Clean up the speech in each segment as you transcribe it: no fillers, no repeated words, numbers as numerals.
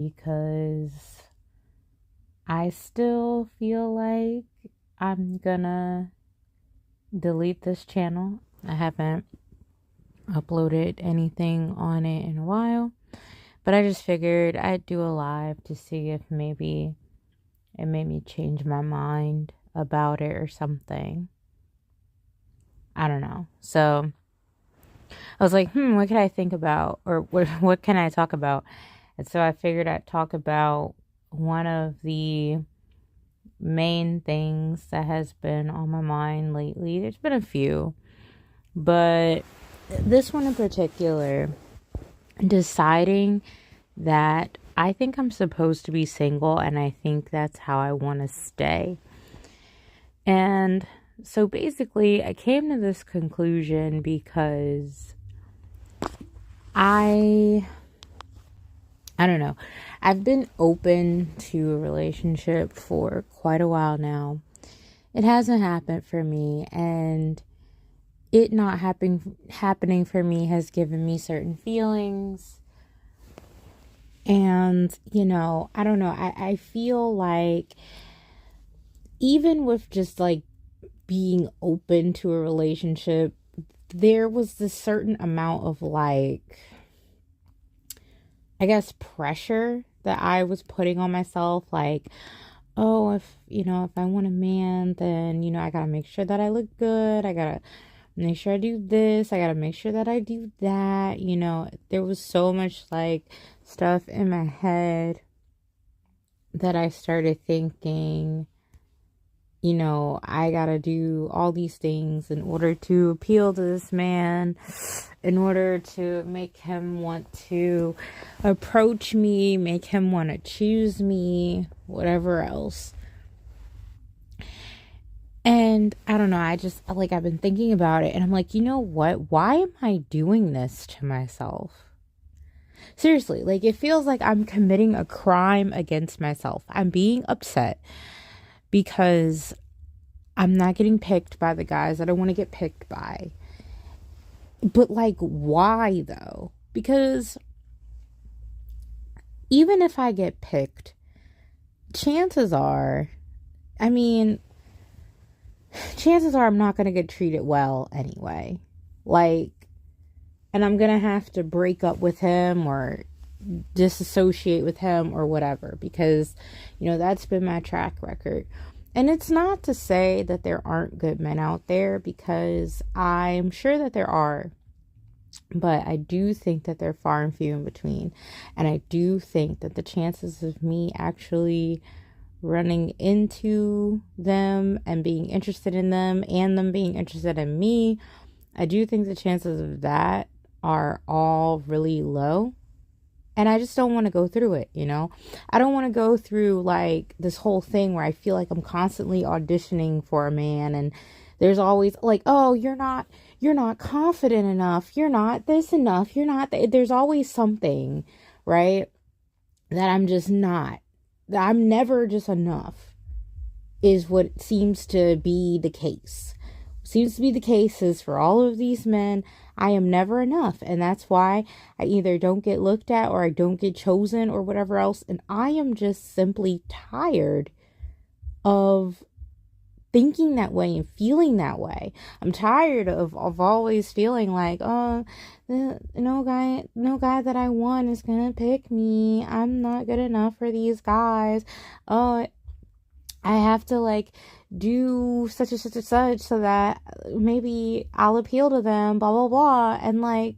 because I still feel like I'm gonna delete this channel. I haven't uploaded anything on it in a while, but I just figured I'd do a live to see if maybe it made me change my mind about it or something. I don't know. So I was like, what can I think about, or what can I talk about? And so I figured I'd talk about one of the main things that has been on my mind lately. There's been a few, but this one in particular, deciding that I think I'm supposed to be single and I think that's how I want to stay. And so basically, I came to this conclusion because I don't know. I've been open to a relationship for quite a while now. It hasn't happened for me, and it not happening for me has given me certain feelings. And, I don't know. I feel like even with just like being open to a relationship, there was this certain amount of like, I guess, pressure that I was putting on myself. Like, oh, if I want a man, then, I gotta make sure that I look good. I gotta make sure I do this. I gotta make sure that I do that. There was so much like stuff in my head that I started thinking, I gotta do all these things in order to appeal to this man, in order to make him want to approach me, make him want to choose me, whatever else. And I don't know, I've been thinking about it and I'm like, you know what? Why am I doing this to myself? Seriously, like it feels like I'm committing a crime against myself. I'm being upset because I'm not getting picked by the guys that I want to get picked by. But like, why though? Because even if I get picked, chances are I'm not going to get treated well anyway. Like, and I'm going to have to break up with him or disassociate with him or whatever, because, that's been my track record. And it's not to say that there aren't good men out there, because I'm sure that there are. But I do think that they're far and few in between. And I do think that the chances of me actually running into them and being interested in them and them being interested in me, I do think the chances of that are all really low. And I just don't want to go through it, I don't want to go through like this whole thing where I feel like I'm constantly auditioning for a man, and there's always like, oh, you're not confident enough, you're not this enough, you're not there's always something, right, that I'm just not, that I'm never just enough, is what seems to be the case. Is for all of these men, I am never enough. And that's why I either don't get looked at or I don't get chosen or whatever else. And I am just simply tired of thinking that way and feeling that way. I'm tired of always feeling like, oh, no guy that I want is gonna pick me. I'm not good enough for these guys. Oh, I have to like do such and such and such so that maybe I'll appeal to them, blah, blah, blah. And like,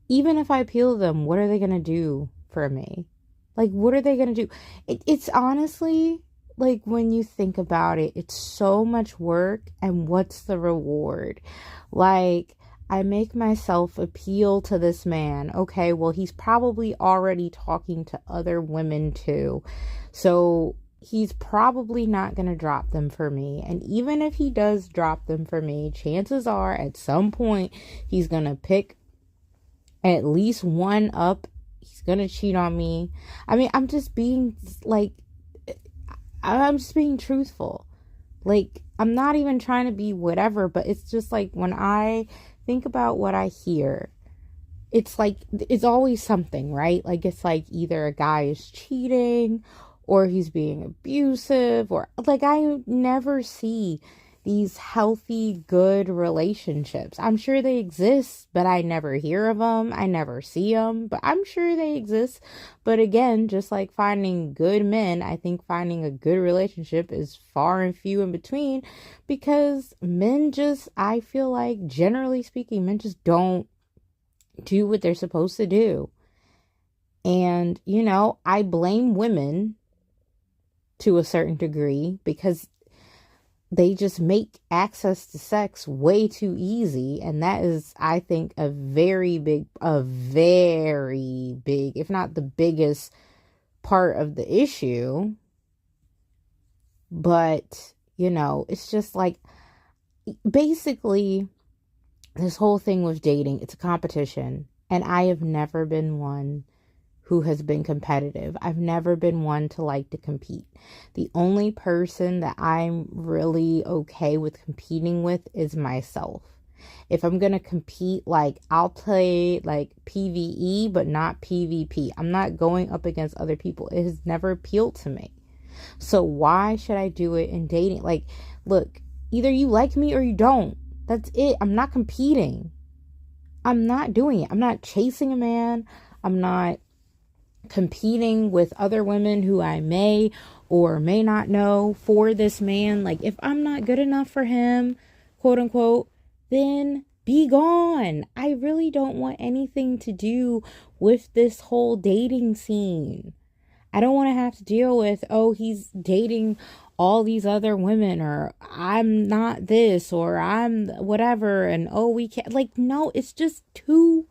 even if I appeal to them, what are they going to do for me? Like, what are they going to do? It's honestly, like, when you think about it, it's so much work, and what's the reward? Like, I make myself appeal to this man. Okay, well, he's probably already talking to other women too. So he's probably not going to drop them for me. And even if he does drop them for me, chances are at some point he's going to pick at least one up. He's going to cheat on me. I'm just being truthful. Like, I'm not even trying to be whatever, but it's just like when I think about what I hear it's like, it's always something, right? Like, it's like either a guy is cheating or he's being abusive, or like, I never see these healthy, good relationships. I'm sure they exist, but I never hear of them. I never see them, but I'm sure they exist. But again, just like finding good men, I think finding a good relationship is far and few in between, because men just, I feel like, generally speaking, men just don't do what they're supposed to do. And, I blame women to a certain degree because they just make access to sex way too easy. And that is, I think, a very big, if not the biggest part of the issue. But, it's just like, basically, this whole thing with dating, it's a competition. And I have never been one who has been competitive. I've never been one to like to compete. The only person that I'm really okay with competing with is myself. If I'm going to compete, like, I'll play like PvE, but not PvP. I'm not going up against other people. It has never appealed to me. So why should I do it in dating? Like, look, either you like me or you don't. That's it. I'm not competing. I'm not doing it. I'm not chasing a man. I'm not competing with other women who I may or may not know for this man. Like, if I'm not good enough for him, quote unquote, then be gone. I really don't want anything to do with this whole dating scene. I don't want to have to deal with, oh, he's dating all these other women, or I'm not this, or I'm whatever, and oh, we can't. Like, no, it's just too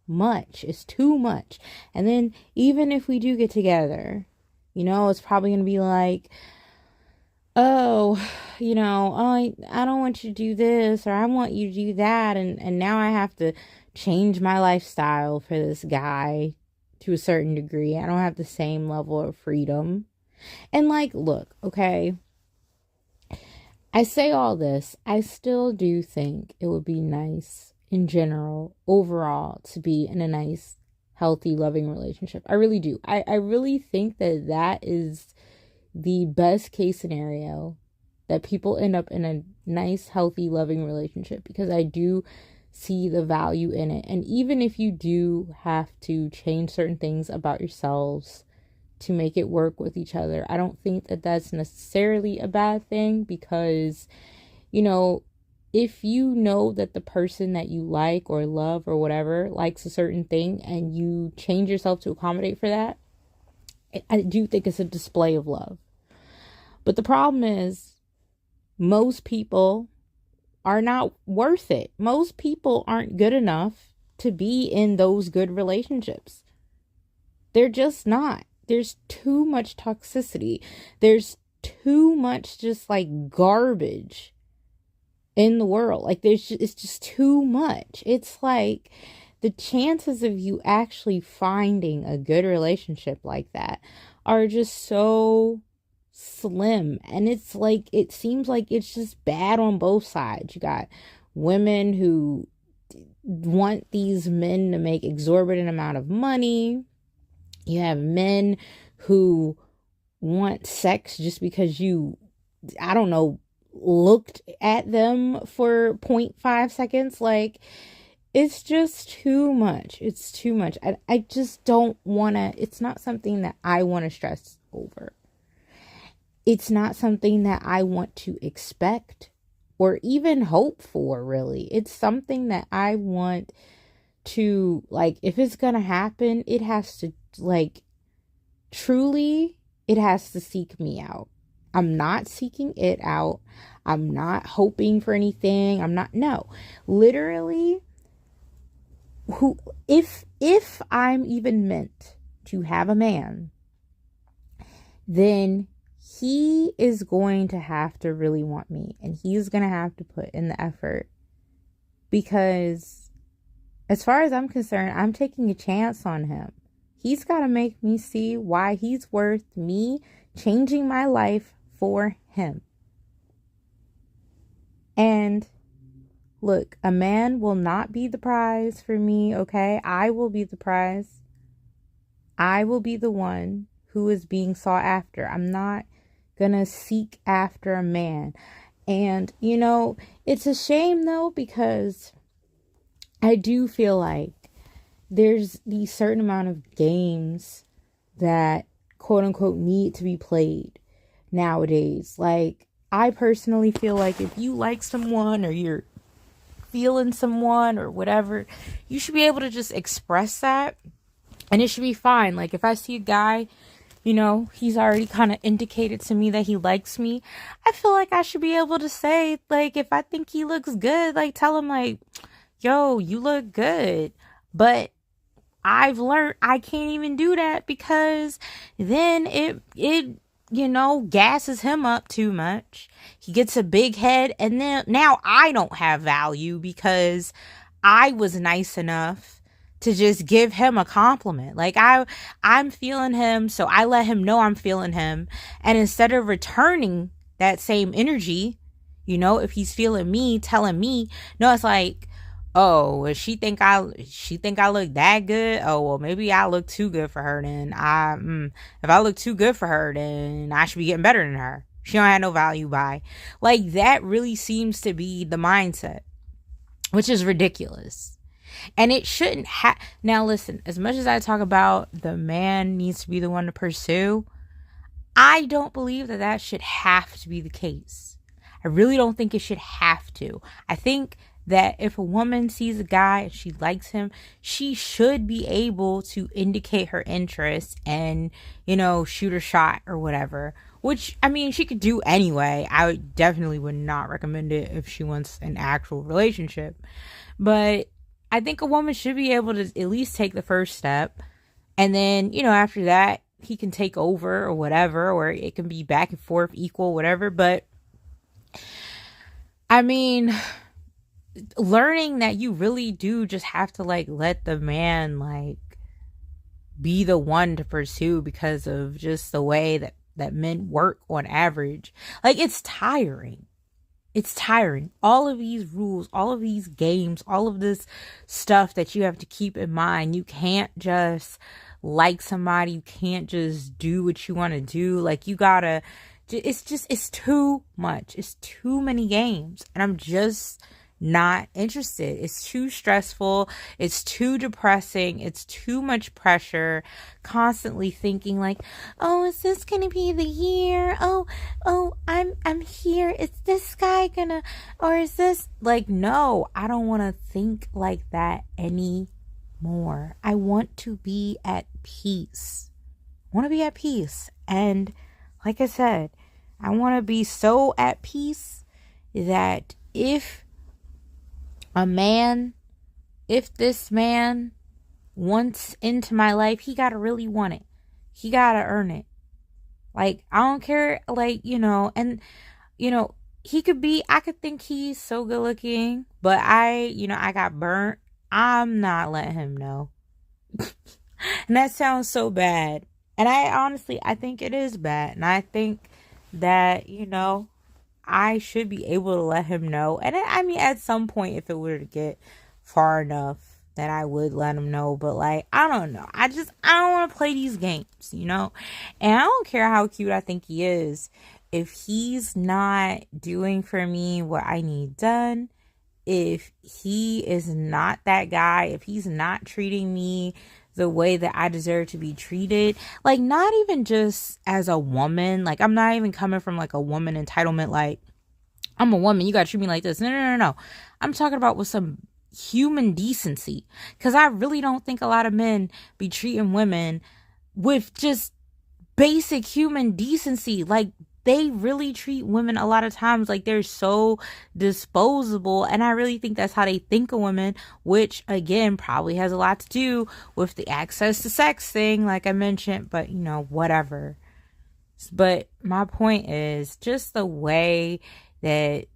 much. It's too much. And then even if we do get together, it's probably going to be like, oh, I don't want you to do this, or I want you to do that. And now I have to change my lifestyle for this guy to a certain degree. I don't have the same level of freedom. And like, look, okay, I say all this, I still do think it would be nice in general, overall, to be in a nice, healthy, loving relationship. I really do. I really think that is the best case scenario, that people end up in a nice, healthy, loving relationship, because I do see the value in it. And even if you do have to change certain things about yourselves to make it work with each other, I don't think that that's necessarily a bad thing, because, if you know that the person that you like or love or whatever likes a certain thing and you change yourself to accommodate for that, I do think it's a display of love. But the problem is, most people are not worth it. Most people aren't good enough to be in those good relationships. They're just not. There's too much toxicity. There's too much just like garbage in the world. Like, it's just too much. It's like the chances of you actually finding a good relationship like that are just so slim. And it's like, it seems like it's just bad on both sides. You got women who want these men to make exorbitant amount of money. You have men who want sex just because you, I don't know, looked at them for 0.5 seconds. Like, it's just too much. It's too much. I just don't want to, it's not something that I want to stress over. It's not something that I want to expect or even hope for, really. It's something that I want to, like, if it's gonna happen, it has to, like, truly, it has to seek me out. I'm not seeking it out. I'm not hoping for anything. No. Literally, if I'm even meant to have a man, then he is going to have to really want me, and he's going to have to put in the effort, because as far as I'm concerned, I'm taking a chance on him. He's got to make me see why he's worth me changing my life for him. And Look, a man will not be the prize for me, okay? I will be the prize. I will be the one who is being sought after. I'm not gonna seek after a man. And, it's a shame though, because I do feel like there's these certain amount of games that quote unquote need to be played nowadays. Like, I personally feel like if you like someone or you're feeling someone or whatever, you should be able to just express that and it should be fine. Like, if I see a guy, he's already kind of indicated to me that he likes me, I feel like I should be able to say, like, if I think he looks good, like, tell him, like, yo, you look good. But I've learned I can't even do that, because then it gasses him up too much. He gets a big head, and then now I don't have value because I was nice enough to just give him a compliment. Like, I'm feeling him, so I let him know I'm feeling him. And instead of returning that same energy, if he's feeling me, telling me, no, it's like, oh, well, she think I look that good. Oh, well, maybe I look too good for her. Then if I look too good for her, then I should be getting better than her. She don't have no value by. Like, that really seems to be the mindset, which is ridiculous. And it shouldn't have. Now, listen, as much as I talk about the man needs to be the one to pursue, I don't believe that should have to be the case. I really don't think it should have to. I think that if a woman sees a guy and she likes him, she should be able to indicate her interest and, shoot her shot or whatever. Which, I mean, she could do anyway. I definitely would not recommend it if she wants an actual relationship. But I think a woman should be able to at least take the first step. And then, after that, he can take over or whatever, or it can be back and forth, equal, whatever. But, I mean, learning that you really do just have to, like, let the man, like, be the one to pursue because of just the way that men work on average. Like, it's tiring. It's tiring. All of these rules, all of these games, all of this stuff that you have to keep in mind. You can't just like somebody. You can't just do what you want to do. Like, you gotta, it's too much. It's too many games. And I'm just not interested. It's too stressful. It's too depressing. It's too much pressure. Constantly thinking like, oh, is this gonna be the year? Oh, I'm here. Is this guy gonna, or is this, like, no, I don't want to think like that anymore. I want to be at peace. I want to be at peace. And like I said, I want to be so at peace that if this man wants into my life, he gotta really want it. He gotta earn it. Like, I don't care, like, and, I could think he's so good looking, but I got burnt. I'm not letting him know. And that sounds so bad. And I think it is bad. And I think that, I should be able to let him know. And I mean, at some point, if it were to get far enough, that I would let him know. But, like, I don't know. I don't want to play these games, And I don't care how cute I think he is. If he's not doing for me what I need done, if he is not that guy, if he's not treating me the way that I deserve to be treated, like, not even just as a woman, like, I'm not even coming from, like, a woman entitlement, like, I'm a woman, you gotta treat me like this. No. I'm talking about with some human decency, because I really don't think a lot of men be treating women with just basic human decency. Like, they really treat women a lot of times like they're so disposable, and I really think that's how they think of women, which again probably has a lot to do with the access to sex thing, like I mentioned. But whatever. But my point is just the way that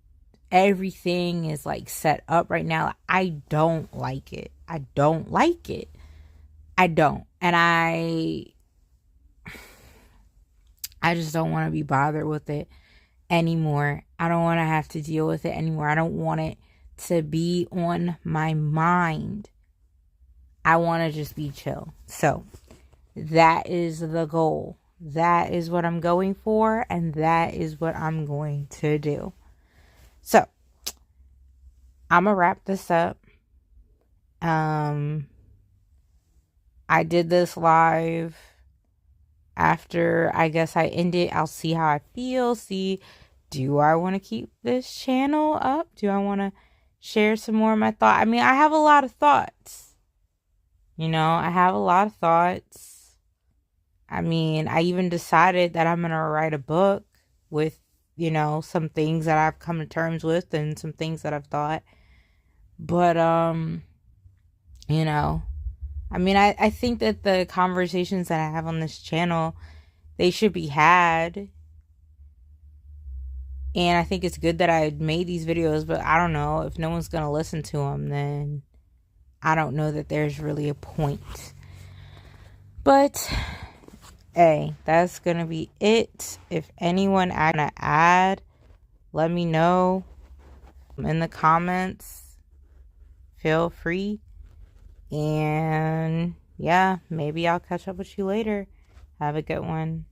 everything is, like, set up right now. I don't like it. I don't. And I just don't want to be bothered with it anymore. I don't want to have to deal with it anymore. I don't want it to be on my mind. I want to just be chill. So that is the goal. That is what I'm going for, and that is what I'm going to do. So I'm gonna wrap this up. I did this live after I guess I end it. I'll see how I feel. See, do I want to keep this channel up? Do I want to share some more of my thoughts? I mean, I have a lot of thoughts. You know, I have a lot of thoughts. I mean, I even decided that I'm going to write a book with, you know, some things that I've come to terms with and some things that I've thought. But, you know, I mean, I think that the conversations that I have on this channel, they should be had. And I think it's good that I made these videos, but I don't know, if no one's going to listen to them, then I don't know that there's really a point. But, hey, that's going to be it. If anyone I want to add, let me know in the comments. Feel free. And yeah, maybe I'll catch up with you later. Have a good one.